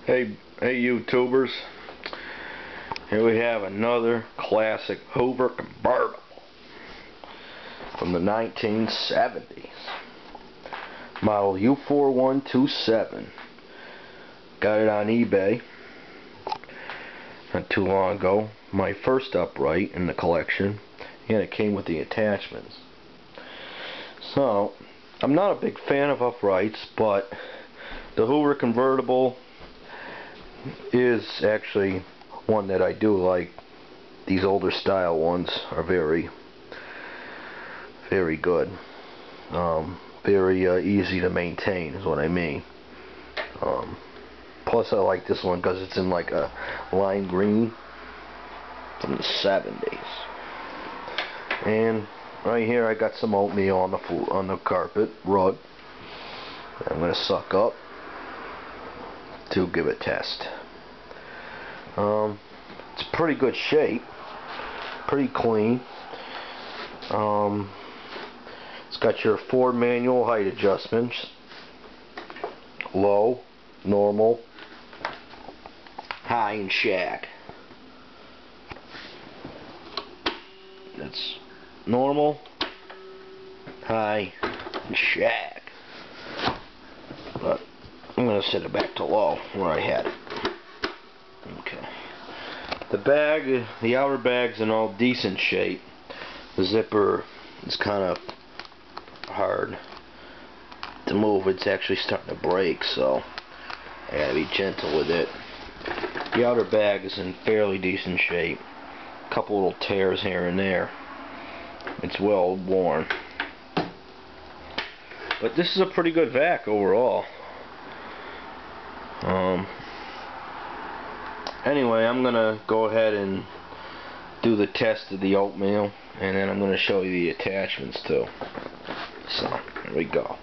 Hey YouTubers, here we have another classic Hoover Convertible from the 1970s, model U4127. Got it on eBay not too long ago, my first upright in the collection, and it came with the attachments. So, I'm not a big fan of uprights, but the Hoover Convertible is actually one that I do like. These older style ones are very good. Very easy to maintain is what I mean. Plus I like this one because it's in like a lime green from the 70s. And right here I got some oatmeal on the floor, on the carpet rug. I'm going to suck up to give a test. It's pretty good shape, pretty clean. It's got your 4 manual height adjustments: low, normal, high, and shag. That's normal, high, and shag. But I'm going to set it back to low where I had it. Okay. The bag, the outer bag's in all decent shape. The zipper is kind of hard to move. It's actually starting to break, so I gotta be gentle with it. The outer bag is in fairly decent shape. A couple little tears here and there. It's well worn. But this is a pretty good vac overall. Anyway, I'm gonna go ahead and do the test of the oatmeal, and then I'm gonna show you the attachments too. So, here we go.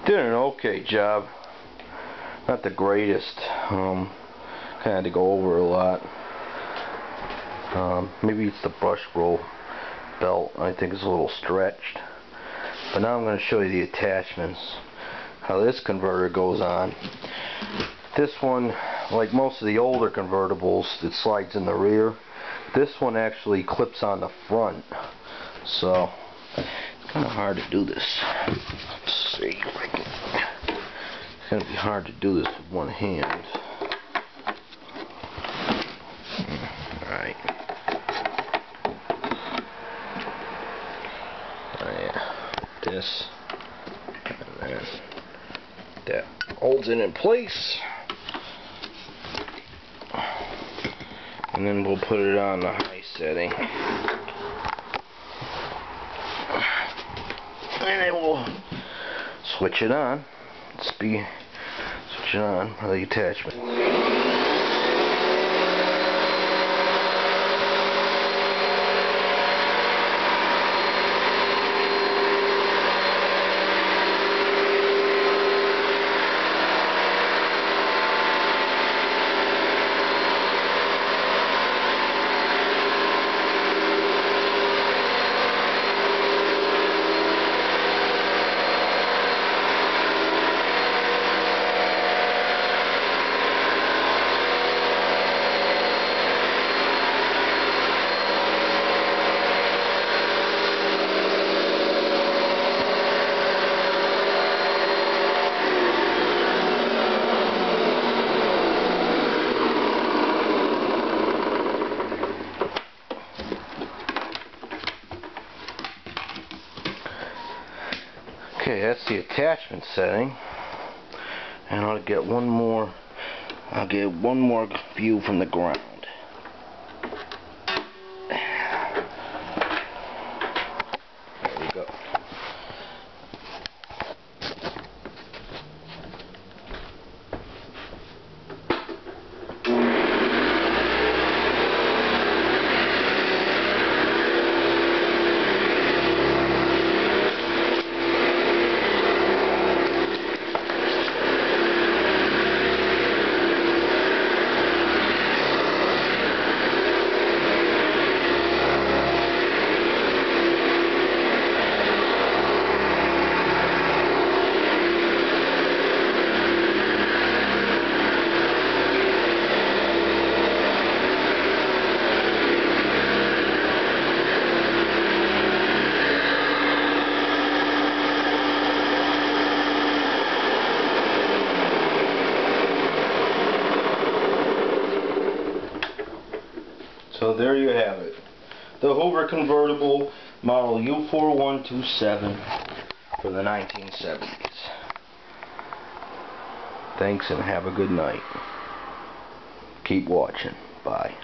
Did an okay job. Not the greatest. Kind of had to go over a lot. Maybe it's the brush roll belt. I think it's a little stretched. But now I'm going to show you the attachments. How this converter goes on. This one, like most of the older convertibles, it slides in the rear. This one actually clips on the front. So it's kind of hard to do this. Let's see if I can. It's going to be hard to do this with one hand. holds it in place. And then we'll put it on the high setting. And then we'll switch it on. Switch it on with the attachment. Okay, that's the attachment setting, and I'll get one more view from the ground. There we go. So there you have it. The Hoover Convertible model U4127 for the 1970s. Thanks and have a good night. Keep watching. Bye.